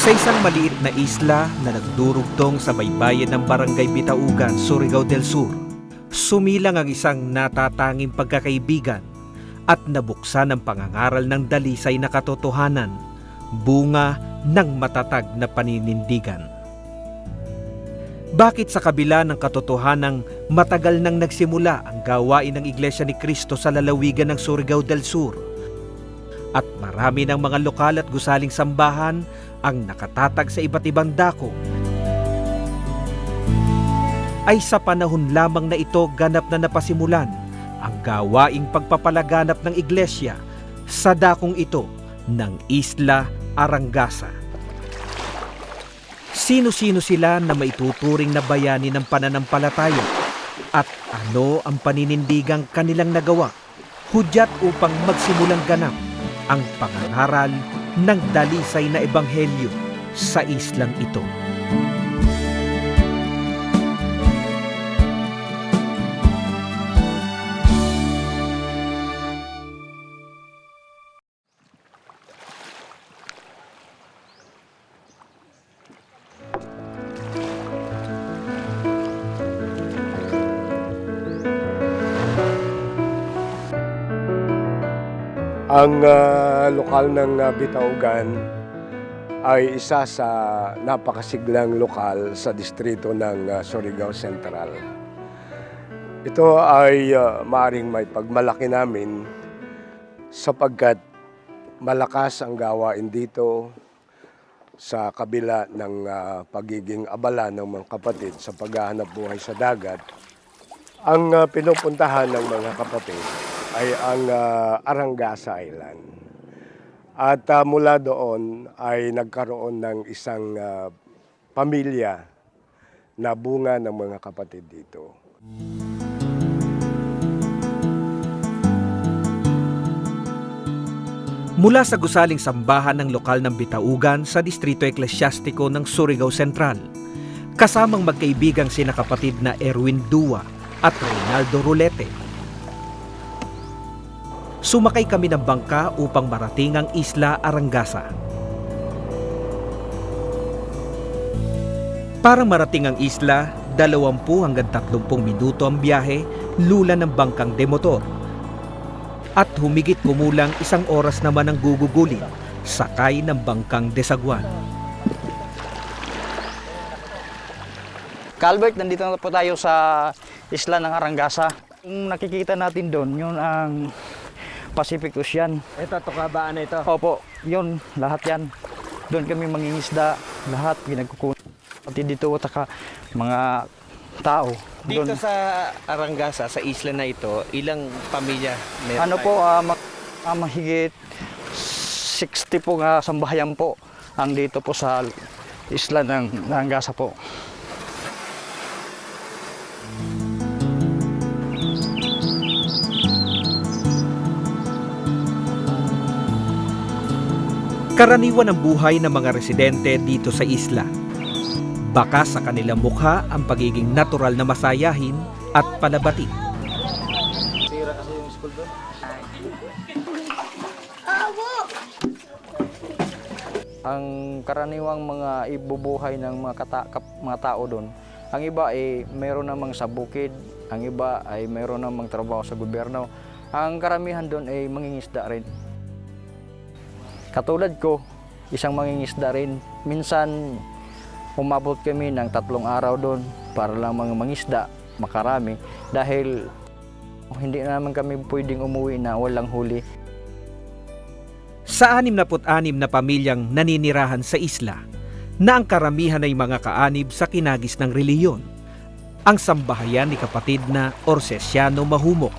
Sa isang maliit na isla na nagdurugtong sa baybayin ng Barangay Bitaugan, Surigao del Sur, sumilang ang isang natatanging pagkakaibigan at nabuksan ang pangangaral ng dalisay na katotohanan, bunga ng matatag na paninindigan. Bakit sa kabila ng katotohanang matagal nang nagsimula ang gawain ng Iglesia ni Cristo sa lalawigan ng Surigao del Sur at marami ng mga lokal at gusaling sambahan ang nakatatag sa iba't ibang dako, ay sa panahon lamang na ito ganap na napasimulan ang gawaing pagpapalaganap ng iglesia sa dakong ito ng Isla Arangasa. Sino-sino sila na maituturing na bayani ng pananampalataya at ano ang paninindigang kanilang nagawa, hudyat upang magsimulang ganap ang pangangaral ng dalisay na ebanghelyo sa islang ito. Ang lokal ng Bitaugan ay isa sa napakasiglang lokal sa distrito ng Surigao Central. Ito ay maaring may pagmalaki namin sapagkat malakas ang gawain dito sa kabila ng pagiging abala ng mga kapatid sa paghahanap buhay sa dagat. Ang pinupuntahan ng mga kapatid ay ang Arangasa Island. At mula doon ay nagkaroon ng isang pamilya na bunga ng mga kapatid dito. Mula sa gusaling sambahan ng lokal ng Bitaugan sa Distrito Eklesyastiko ng Surigao Central, kasamang magkaibigang sina kapatid na Erwin Dua at Reynaldo Rolete, sumakay kami ng bangka upang marating ang Isla Arangasa. Para marating ang isla, 20 hanggang 30 minuto ang biyahe, lula ng bangkang demotor. At humigit kumulang 1 oras naman ang gugugulin, sakay ng bangkang desagwan. Calvert, nandito na po tayo sa Isla ng Arangasa. Yung nakikita natin doon, yun ang Pacific Ocean. Ito, tukabaan na ito. Opo, yun, lahat yan. Doon kami mangingisda, lahat ginagkukunan. Pati dito, taka mga tao. Dito Doon. sa Arangasa, sa isla na ito, ilang pamilya meron Ano po, tayo? mahigit 60 po nga sambahayan po ang dito po sa Isla ng Arangasa po. Karaniwan ang buhay ng mga residente dito sa isla. Baka sa kanilang mukha ang pagiging natural na masayahin at palabatin. Sira kasi yung school doon. Ang karaniwang mga ibubuhay ng mga tao doon, ang iba ay mayroon namang sa bukid, ang iba ay mayroon namang trabaho sa gobyerno. Ang karamihan doon ay mangingisda rin. Katulad ko, isang mangingisda rin. Minsan, umabot kami ng 3 araw doon para lang mga mangisda, makarami. Dahil hindi naman kami pwedeng umuwi na walang huli. Sa 66 na pamilyang naninirahan sa isla, na ang karamihan ay mga kaanib sa kinagis ng reliyon, ang sambahayan ni kapatid na Orsesyano Mahumok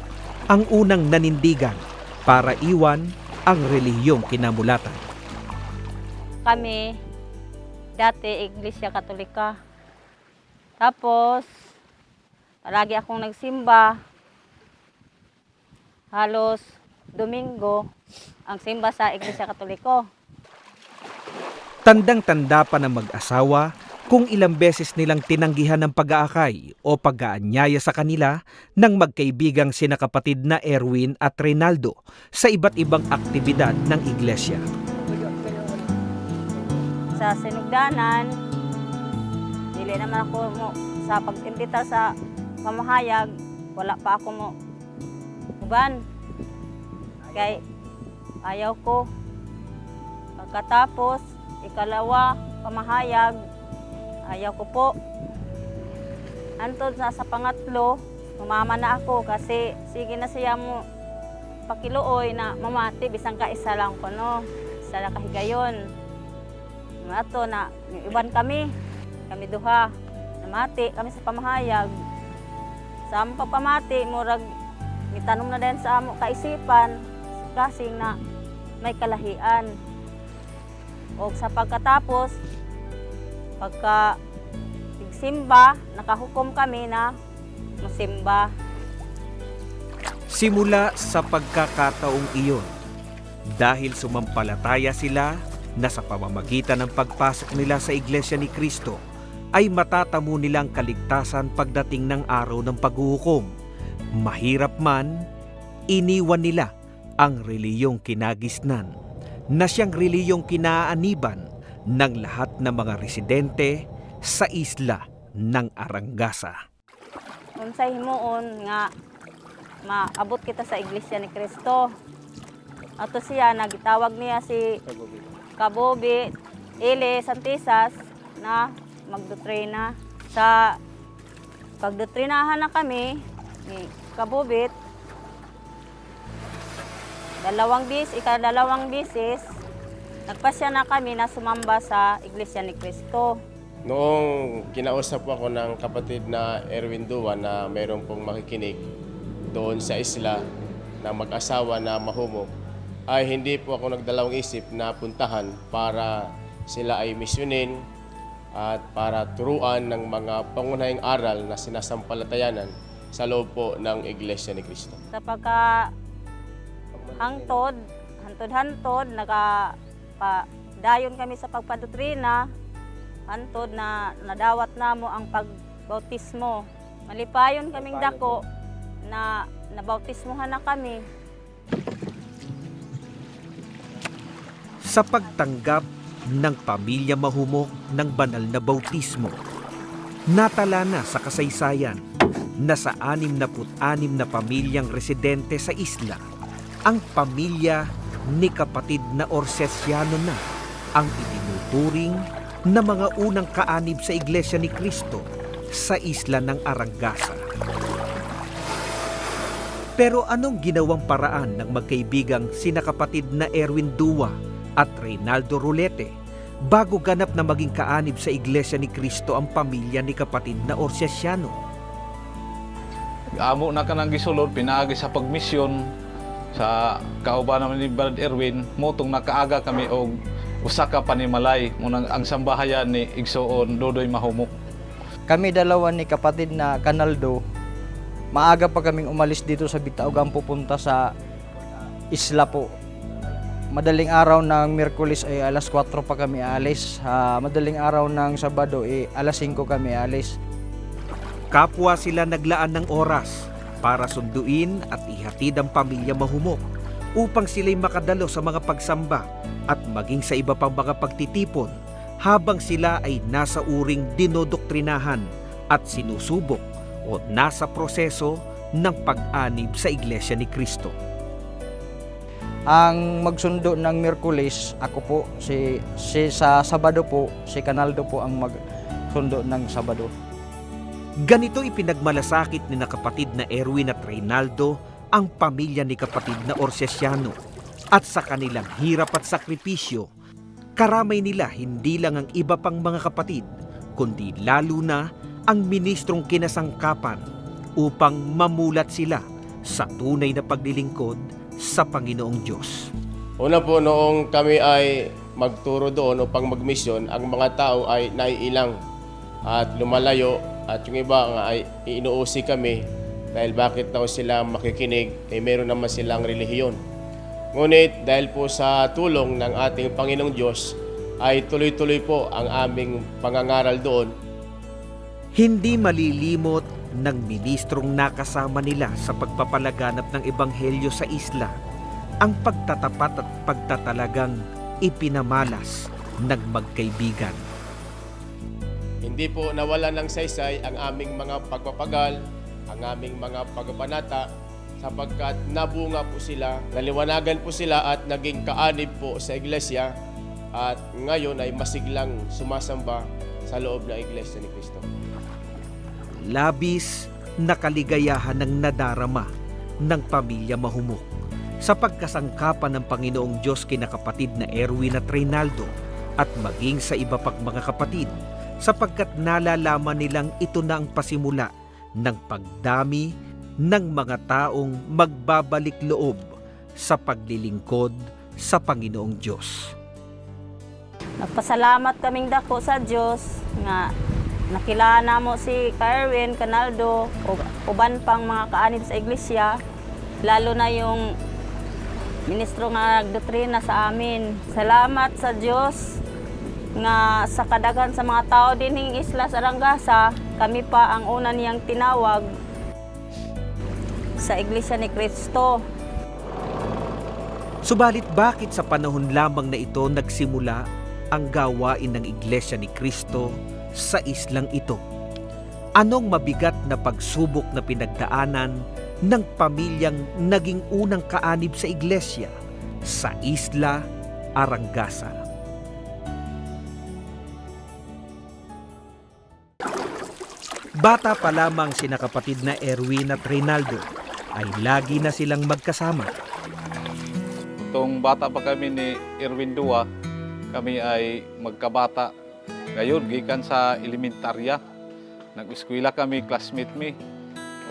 ang unang nanindigan para iwan ang relihiyong kinamulatan. Kami, dati Iglesia Katolika. Tapos, palagi akong nagsimba. Halos Domingo, ang simba sa Iglesia Katoliko. Tandang-tanda pa ng mag-asawa kung ilang beses nilang tinanggihan ng pag-aakay o pag-aanyaya sa kanila ng magkaibigang sina kapatid na Erwin at Reynaldo sa iba't ibang aktibidad ng iglesia. sa sinugdanan. Dili naman ako mo sa pag-imbita sa pamahayag, wala pa ako mo uban. Kay ayaw ko. Pagkatapos, ikalawa, pamahayag, ayaw ko po. Antod sa pangatlo, sumama na ako kasi sige na siya mo pakiluoy na mamati bisang ka isa lang ko no. Isa lang kahigayon. Ato na iban kami duha. Namati kami sa pamahayag. Sa among pagpamati murag mitanong na din sa amo kaisipan kasing na may kalahian. O sa pagkatapos pagka simba, nakahukom kami na musimba. Simula sa pagkakataong iyon, dahil sumampalataya sila na sa pamamagitan ng pagpasok nila sa Iglesia ni Cristo, ay matatamo nilang kaligtasan pagdating ng araw ng paghuhukom. Mahirap man, iniwan nila ang reliyong kinagisnan, na siyang reliyong kinaaniban ng lahat ng mga residente sa isla ng Arangasa. Unsay himuon nga maabot kita sa Iglesia ni Cristo. Ato siya nagitawag niya si Kabobi Ele Santisas na magdotrina. Sa pagdotrinahan na kami ni Kabobit, ikadalawang bisis, nagpasya na kami na sumamba sa Iglesia ni Cristo. Noong kinausap ako ng kapatid na Erwin Dua na mayroon pong makikinig doon sa isla na mag-asawa na mahumo, ay hindi po ako nagdalawang isip na puntahan para sila ay misyonin at para turuan ng mga pangunahing aral na sinasampalatayanan sa loob po ng Iglesia ni Cristo. Sa pagka hantod, dayon kami sa pagpadotrina, hantod na nadawat namo ang pagbautismo. Malipayon kaming dako na nabautismohan na kami. Sa pagtanggap ng pamilya Mahumok ng banal na bautismo, natala na sa kasaysayan na sa 66 na pamilyang residente sa isla, ang pamilya ni kapatid na Orsesiano na ang itinuturing na mga unang kaanib sa Iglesia ni Cristo sa isla ng Arangasa. Pero anong ginawang paraan ng magkaibigang sina kapatid na Erwin Dua at Reynaldo Rolete bago ganap na maging kaanib sa Iglesia ni Cristo ang pamilya ni kapatid na Orsesiano? Amo na ka nang gisulod, pinaagi sa pagmisyon sa kauban naman ni Brad Erwin, motong nakaaga kami og usa ka panimalay munang ang sambahayan ni Igsoon Dodoy Mahumok. Kami dalawa ni kapatid na Canaldo, maaga pa kaming umalis dito sa Bitaugan pupunta sa isla po. Madaling araw ng Miyerkules ay alas 4 pa kami alis. Madaling araw ng Sabado ay alas 5 kami alis. Kapwa sila naglaan ng oras para sunduin at ihatid ang pamilya Mahumok upang sila'y makadalo sa mga pagsamba at maging sa iba pang mga pagtitipon habang sila ay nasa uring dinodoktrinahan at sinusubok o nasa proseso ng pag-anib sa Iglesia ni Cristo. Ang magsundo ng Miyerkules, ako po, sa Sabado po, si Canaldo po ang magsundo ng Sabado. Ganito ipinagmalasakit ni na kapatid na Erwin at Reynaldo ang pamilya ni kapatid na Orsesiano, at sa kanilang hirap at sakripisyo, karamay nila hindi lang ang iba pang mga kapatid, kundi lalo na ang ministrong kinasangkapan upang mamulat sila sa tunay na paglilingkod sa Panginoong Diyos. Una po, noong kami ay magturo doon upang magmisyon, ang mga tao ay naiilang at lumalayo, at yung iba nga ay inuusi kami dahil bakit daw sila makikinig, meron naman silang relihiyon. Ngunit dahil po sa tulong ng ating Panginoong Diyos ay tuloy-tuloy po ang aming pangangaral doon. Hindi malilimot ng ministrong nakasama nila sa pagpapalaganap ng ebanghelyo sa isla ang pagtatapat at pagtatalagang ipinamalas ng magkaibigan. Hindi po nawala ng saysay ang aming mga pagpapagal, ang aming mga pagpapanata, sapagkat nabunga po sila, naliwanagan po sila at naging kaanib po sa iglesia at ngayon ay masiglang sumasamba sa loob ng iglesia ni Cristo. Labis na kaligayahan ng nadarama ng pamilya Mahumok sa pagkasangkapan ng Panginoong Diyos kina kapatid na Erwin at Reynaldo at maging sa iba pang mga kapatid sapagkat nalalaman nilang ito na ang pasimula ng pagdami ng mga taong magbabalik loob sa paglilingkod sa Panginoong Diyos. Nagpasalamat kaming dako sa Dios nga nakilala mo si Erwin, Canaldo, o uban pang mga kaanib sa iglesia, lalo na yung ministro nga nagdoktrina sa amin. Salamat sa Dios nga sa kadaghan sa mga tao dinhing isla sa Arangasa, kami pa ang una niyang tinawag sa iglesia ni Cristo. Subalit bakit sa panahon lamang na ito nagsimula ang gawain ng Iglesia ni Cristo sa islang ito? Anong mabigat na pagsubok na pinagdaanan ng pamilyang naging unang kaanib sa iglesia sa Isla Arangasa? Bata pa lamang sina kapatid na Erwin at Reynaldo ay lagi na silang magkasama. Itong bata pa kami ni Erwin Dua, kami ay magkabata. Ngayon, gikan sa elementarya. Nag-eskwela kami, classmate mi.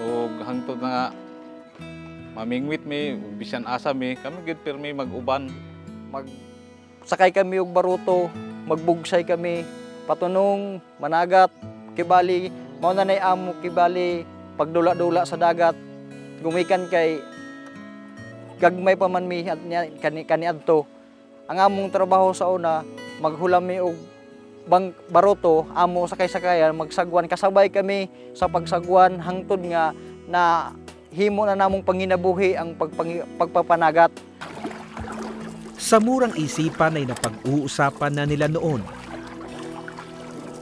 O hangtod na mamingwit mi, bisan asa mi, kami gid pirmi mag-uban. Magsakay kami og baruto, magbugsay kami, patunong, managat, kibali, mao na nay amo kibali, pagdula-dula sa dagat, gumikan kay gagmay pa man mi at kaniadto. Ang among trabaho sa una, maghulam mi og baruto, amo sakay-sakayan, magsagwan, kasabay kami sa pagsagwan hangtod nga na himo na namong panginabuhi ang pagpapanagat. Sa murang isipan ay napag-uusapan na nila noon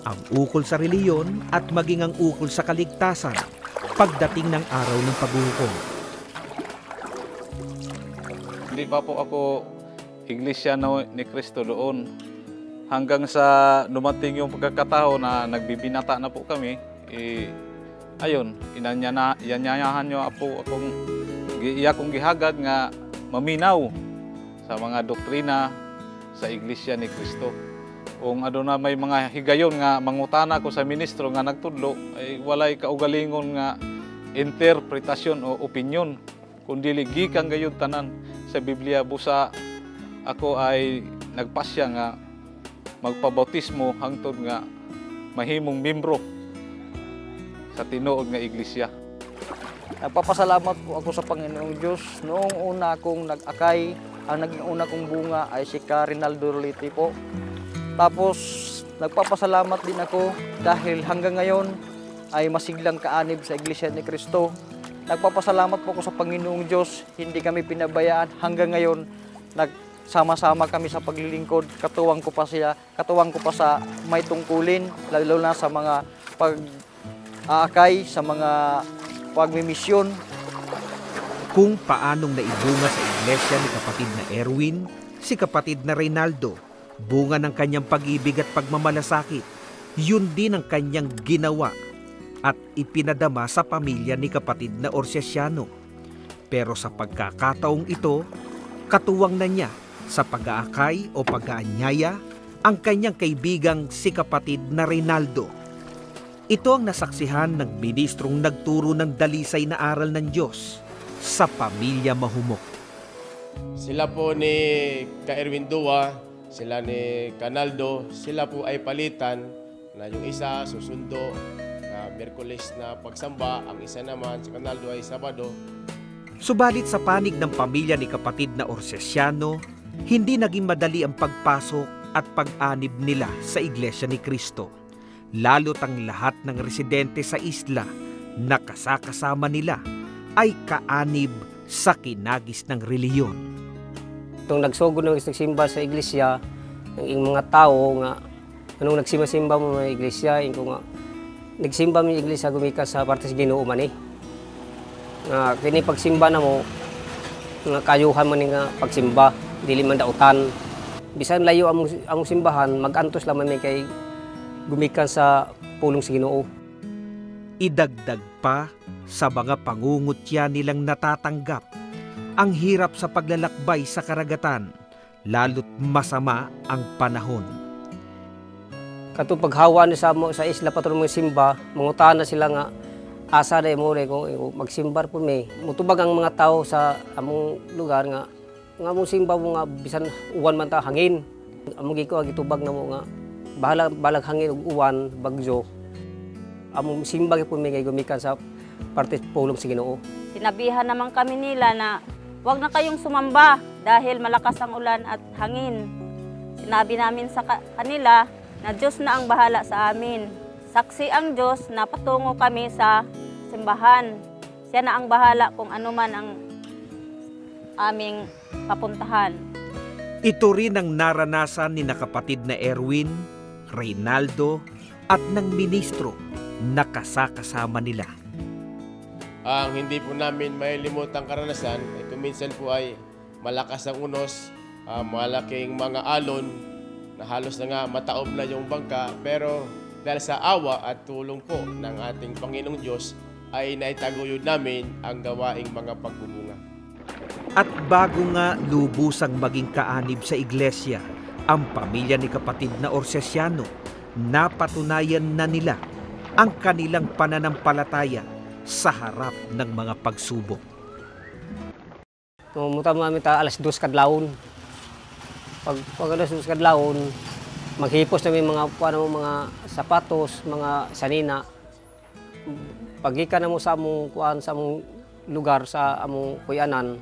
ang ukol sa reliyon at maging ang ukol sa kaligtasan pagdating ng araw ng paghuhukom. Hindi pa po ako Iglesia ni Cristo doon. Hanggang sa dumating yung pagkakataon na nagbibinata na po kami, ayun, inanyayahan nyo po akong gihagad nga maminaw sa mga doktrina sa Iglesia ni Cristo. Kung ano na may mga higayon nga mangutana ko sa ministro nga nagtudlo, ay walay kaugalingon nga interpretasyon o opinyon, kundi gikan gayon tanan sa Biblia. Busa ako ay nagpasya nga magpabautismo hangtod nga mahimong membro sa tinuod nga iglesia. Nagpapasalamat po ako sa Panginoong Diyos. Noong una akong nag-akay, ang naging una kong bunga ay si Reynaldo Roliti po. Tapos nagpapasalamat din ako dahil hanggang ngayon ay masiglang kaanib sa Iglesia ni Cristo. Nagpapasalamat po ako sa Panginoong Diyos, hindi kami pinabayaan. Hanggang ngayon, nagsama-sama kami sa paglilingkod. Katuwang ko pa sa may tungkulin, lalo na sa mga pag-aakay, sa mga pagmimisyon. Kung paanong naibunga sa iglesia ni kapatid na Erwin, si kapatid na Reynaldo, bunga ng kanyang pag-ibig at pagmamalasakit, yun din ang kanyang ginawa at ipinadama sa pamilya ni kapatid na Orsiasiano. Pero sa pagkakataong ito, katuwang na niya sa pag-aakay o pag-aanyaya ang kanyang kaibigang si kapatid na Reynaldo. Ito ang nasaksihan ng ministrong nagturo ng dalisay na aral ng Diyos sa pamilya Mahumok. Sila po ni Erwin Dua, sila ni Canaldo, sila po ay palitan na yung isa susundo na Miyerkules na pagsamba, ang isa naman si Canaldo ay Sabado. Subalit sa panig ng pamilya ni kapatid na Orsiasiano, hindi naging madali ang pagpasok at pag-anib nila sa Iglesia ni Cristo. Lalo't ang lahat ng residente sa isla na kasakasama nila ay kaanib sa kinagis ng reliyon. Itong nagsugod ng nagsimba sa iglesia, Ang mga tao nga anong nagsimba-simba mo mga iglesia, ko nga nagsimba mo iglesia gumikas sa parte sa Ginoo man eh. Nga kini pagsimba na mo nga kayuhan man nga pagsimba, dili man dautan. Bisan layo ang simbahan, magantos lamang may kay gumikan sa pulong sa Ginoo. Idagdag pa sa mga pangungutya nilang natatanggap ang hirap sa paglalakbay sa karagatan, lalo't masama ang panahon. Katong paghawa ni sa isla patron mga simba, mangutahan na sila nga asa na mo kung magsimbar po may. Mutubag ang mga tao sa among lugar nga among simba mo nga bisan uwan man ta hangin. Among gitubag na mo nga balag hangin ug uwan bagyo. Among simba po may gumikan sa parte pulong sa Ginoo. Sinabihan naman kami nila na huwag na kayong sumamba dahil malakas ang ulan at hangin. Sinabi namin sa kanila na Diyos na ang bahala sa amin. Saksi ang Diyos na patungo kami sa simbahan. Siya na ang bahala kung ano man ang aming papuntahan. Ito rin ang naranasan ni nakapatid na Erwin, Reynaldo at ng ministro na kasakasama nila. Ang hindi po namin mailimutang karanasan ay kuminsan po ay malakas ang unos, malaking mga alon na halos na nga mataob na yung bangka, pero dahil sa awa at tulong po ng ating Panginoong Diyos ay naitaguyod namin ang gawaing mga pagbubunga. At bago nga lubusang maging kaanib sa iglesia, ang pamilya ni kapatid na Orcesiano, napatunayan na nila ang kanilang pananampalataya sa harap ng mga pagsubok. Tumuta namin ta alas 2 kadlawon. Pag alas 2 kadlawon, maghipos namin mga sapatos, mga sanina. Pagika na mo sa among sa among lugar sa among kuyanan,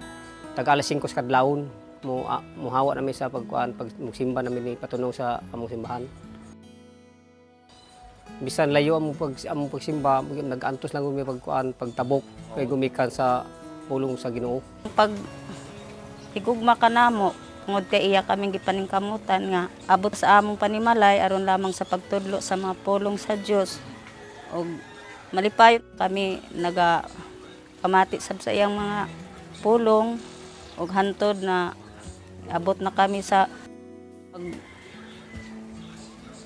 tag alas 5 kadlawon mo hawa namin sa pag magsimba namin ni patunong sa among simbahan. Bisan layo among pagsimba, nag-antos lang kami pagtabok kay gumikan sa pulong sa Ginoo. Pag igugma ka namo, tungod kay iya kaming gipaningkamutan nga abot sa among panimalay aron lamang sa pagtudlo sa mga pulong sa Dios. Og malipay kami kamati sab sa iyang mga pulong og hantod na abot na kami sa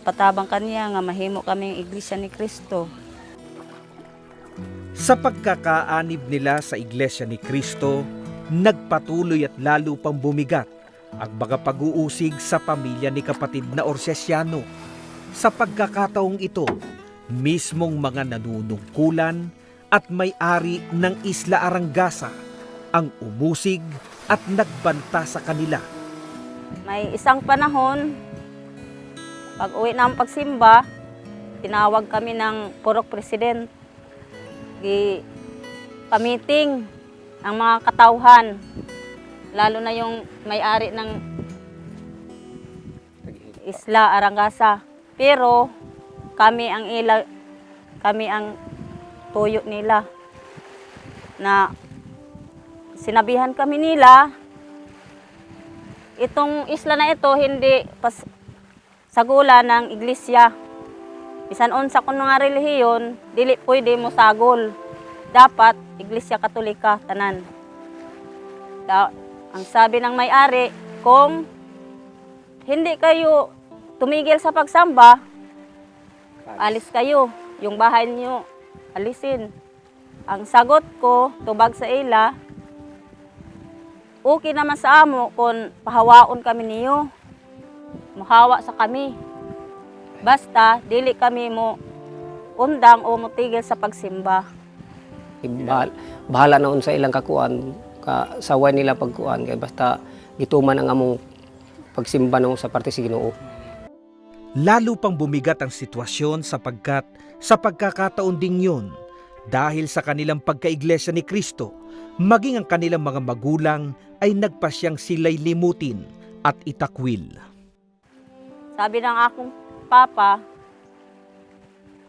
patabang kaniya nga mahimo kaming Iglesia ni Cristo. Sa pagkakaanib nila sa Iglesia ni Cristo, nagpatuloy at lalo pang bumigat ang mga pag-uusig sa pamilya ni kapatid na Orcesiano. Sa pagkakataong ito, mismong mga nanunungkulan at may-ari ng Isla Arangasa ang umusig at nagbanta sa kanila. May isang panahon, pag uwi ng pagsimba, tinawag kami ng Purok President. Pamiting ang mga katauhan, lalo na yung may-ari ng Isla Arangasa. Pero kami ang tuyo nila na sinabihan kami nila itong isla na ito hindi sagula ng iglesia. Bisan unsa kun nga relihiyon, dili pwede mo sagol. Dapat iglesia Katolika tanan. Ang sabi ng may-ari, kung hindi kayo tumigil sa pagsamba, alis kayo. Yung bahay niyo, alisin. Ang sagot ko, tubag sa ila, okay naman sa amo kung pahawaon kami niyo. Muhawa sa kami. Basta, dili kami mo undang o mutigil sa pagsimba. Bahala na sa ilang kakuan, kasaway nila pagkuan, kaya basta gituman ang among pagsimba sa parte sa Ginoo. Lalo pang bumigat ang sitwasyon sapagkat sa pagkakataon ding yun, dahil sa kanilang pagkaiglesia ni Cristo, maging ang kanilang mga magulang ay nagpasyang sila'y limutin at itakwil. Sabi ng akong papa,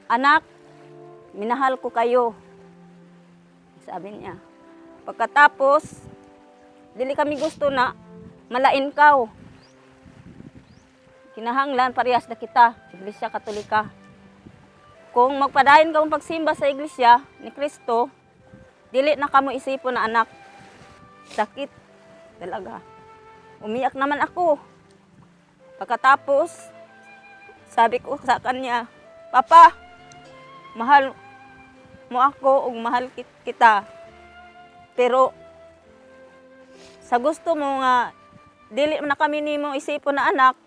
anak, minahal ko kayo. Sabi niya. Pagkatapos, dili kami gusto na malain kaw. kinahanglan parehas na kita, Iglesia Katolika. Kung magpadayon ka mong pagsimba sa Iglesia ni Kristo, dili na kamo isipon na anak. Sakit talaga. Umiyak naman ako. Pagkatapos, sabi ko sa kanya, Papa, mahal mo ako ug mahal kita. Pero sa gusto mo nga dili na kami nimo isipon na anak,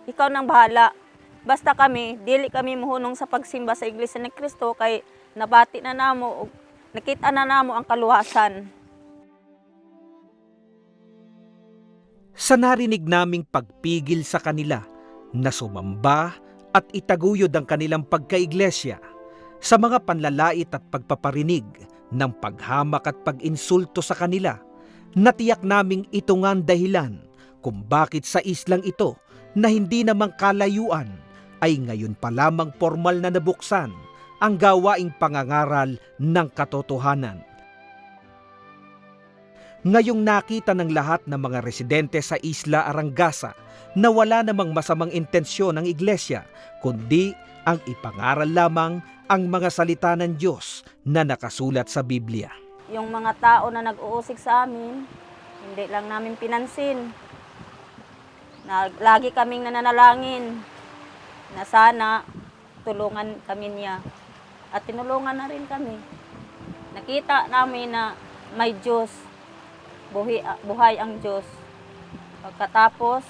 ikaw nang bahala. Basta kami, dili kami mohunong sa pagsimba sa Iglesia ni Kristo kay nabati na namo ug nakita na namo ang kaluwasan. Sa narinig naming pagpigil sa kanila na sumamba at itaguyod ang kanilang pagkaiglesia sa mga panlalait at pagpaparinig ng paghamak at pag-insulto sa kanila, natiyak naming ito nga ang dahilan kung bakit sa islang ito na hindi namang kalayuan ay ngayon pa lamang formal na nabuksan ang gawaing pangangaral ng katotohanan. Ngayong nakita ng lahat ng mga residente sa Isla Arangasa na wala namang masamang intensyon ng iglesia, kundi ang ipangaral lamang ang mga salita ng Diyos na nakasulat sa Biblia. Yung mga tao na nag-uusig sa amin, hindi lang namin pinansin. Lagi kaming nananalangin na sana tulungan kami niya. At tinulungan na rin kami. Nakita namin na may Diyos, buhay ang Diyos. Pagkatapos,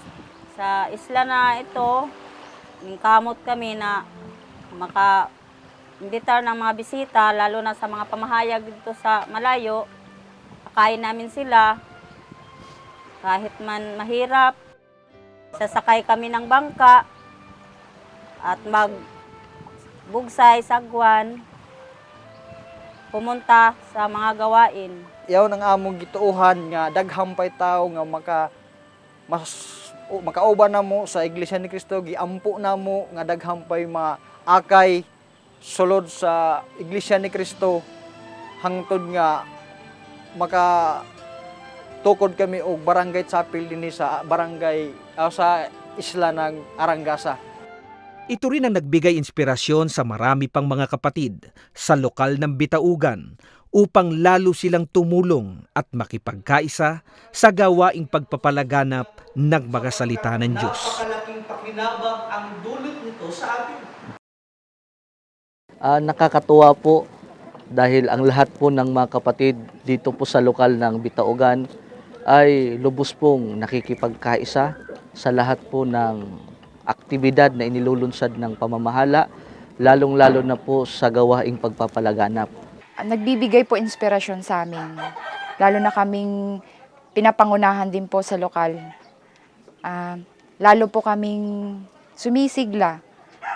sa isla na ito, kamot kami na maka-imbitar ng mga bisita, lalo na sa mga pamahayag dito sa malayo. Pakain namin sila, kahit man mahirap. Sasakay kami ng bangka at magbugsay, sagwan, pumunta sa mga gawain. Yaw nang among gituuhan nga daghang pay tawo nga makauban na mo sa Iglesia ni Cristo, giampo na mo nga daghang pay maakay sulod sa Iglesia ni Cristo hangtod nga tukod kami og barangay chapel dinhi sa barangay sa isla ng Arangasa. Ito rin ang nagbigay inspirasyon sa marami pang mga kapatid sa lokal ng Bitaugan upang lalo silang tumulong at makipagkaisa sa gawaing pagpapalaganap ng mga salita ng Diyos. Napakalaking pakinabang ang dulot nito sa atin. Nakakatuwa po dahil ang lahat po ng mga kapatid dito po sa lokal ng Bitaugan ay lubos pong nakikipagkaisa sa lahat po ng aktibidad na inilulunsad ng pamamahala, lalong-lalo na po sa gawaing pagpapalaganap. Nagbibigay po inspirasyon sa amin, lalo na kaming pinapangunahan din po sa lokal. Lalo po kaming sumisigla,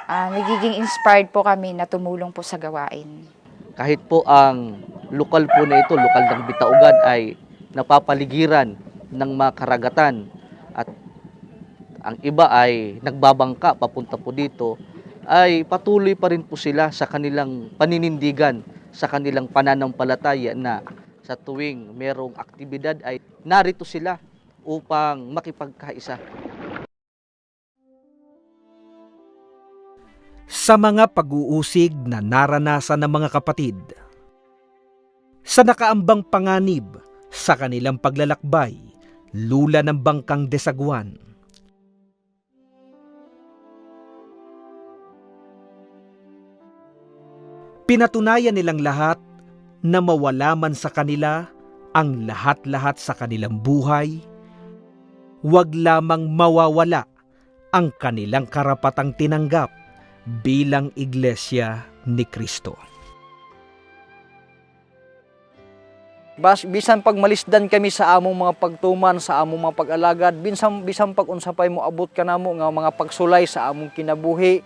nagiging inspired po kami na tumulong po sa gawain. Kahit po ang lokal po na ito, lokal ng Bitaugan ay napapaligiran ng mga karagatan at ang iba ay nagbabangka papunta po dito, ay patuloy pa rin po sila sa kanilang paninindigan, sa kanilang pananampalataya na sa tuwing merong aktibidad ay narito sila upang makipagkaisa. Sa mga pag-uusig na naranasan ng mga kapatid, sa nakaambang panganib sa kanilang paglalakbay, lula ng bangkang Desaguan, pinatunayan nilang lahat na mawala man sa kanila ang lahat-lahat sa kanilang buhay, wag lamang mawawala ang kanilang karapatang tinanggap bilang Iglesia ni Kristo. Bisan pag malisdan kami sa among mga pagtuman, sa among mga pag-alagad, bisan pag unsapay mo abot ka namo nga mga pagsulay sa among kinabuhi,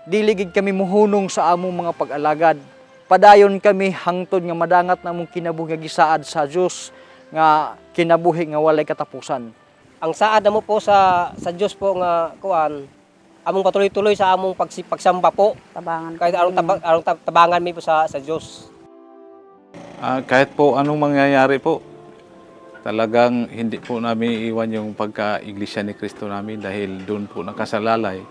dili gid kami muhunong sa among mga pag-alagad. Padayon kami hangtod nga madangat namong kinabuhi nga gisaad sa Dios nga kinabuhi nga walay katapusan. Ang saad namo po sa Dios po nga kuan, among patuloy-tuloy sa among pagsamba po. Tabangan. Kahit anong tabangan mi po sa Dios. Kahit po anong mangyayari po, Talagang hindi po namin iwan yung pagka-Iglesia ni Cristo namin dahil doon po nakasalalay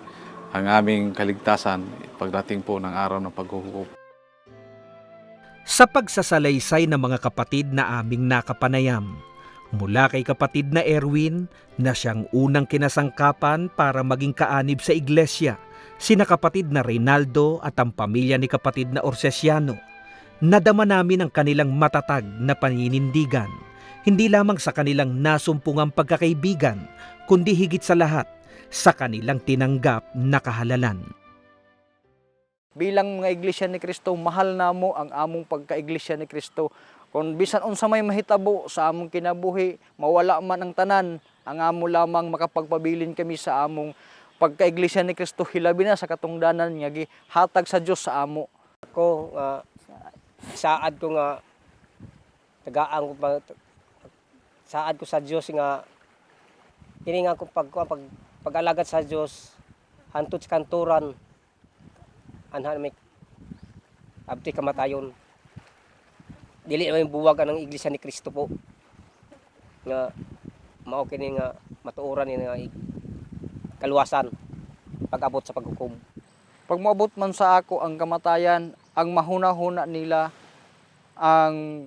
ang aming kaligtasan pagdating po ng araw ng paghuhukom. Sa pagsasalaysay ng mga kapatid na aming nakapanayam, mula kay kapatid na Erwin na siyang unang kinasangkapan para maging kaanib sa iglesia, sina kapatid na Reynaldo at ang pamilya ni kapatid na Orsesiano, nadama namin ang kanilang matatag na paninindigan, hindi lamang sa kanilang nasumpungang pagkakaibigan, kundi higit sa lahat, sa kanilang tinanggap na kahalalan. Bilang mga iglesia ni Kristo, mahal namo ang among pagka-iglesia ni Kristo. Kung bisan unsa may mahitabo sa among kinabuhi, mawala man ang tanan, ang amo lamang makapagpabilin kami sa among pagka-iglesia ni Kristo, hilabi na sa katungdanan nga gihatag sa Dios sa amo. Ako nga saad ko nga tagaan ko saad ko sa Dios nga ini nga ko pag-alagad sa Dios hantud sa kanturan anhan may abti kamatayon. Dili naman buwag ang iglesia ni Kristo po nga mao kini nga matuoran ni nga kaluwasan pag-abot sa paghukom. Pag moabot man sa ako ang kamatayan, ang mahuna-huna nila ang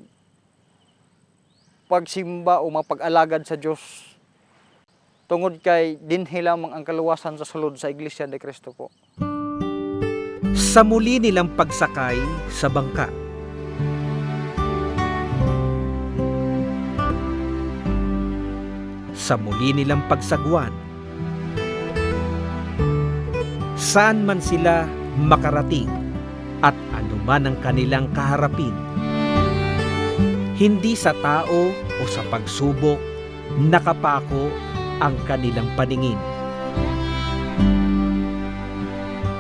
pagsimba o mapag-alagad sa Dios. Tungod kay dinhi lamang ang kaluwasan sa sulod sa iglesia ni Kristo po. Sa muli nilang pagsakay sa bangka, sa muli nilang pagsagwan, saan man sila makarating at anuman ang kanilang kaharapin, hindi sa tao o sa pagsubok nakapako ang kanilang paningin.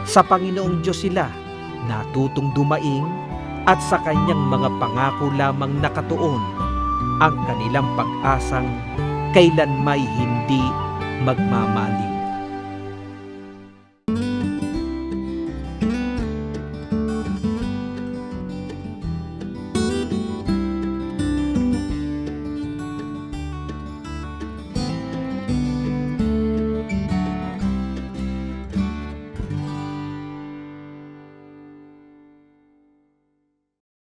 Sa Panginoong Diyos sila natutong dumaing at sa kanyang mga pangako lamang nakatuon ang kanilang pag-asang kailan may hindi magmamaliw.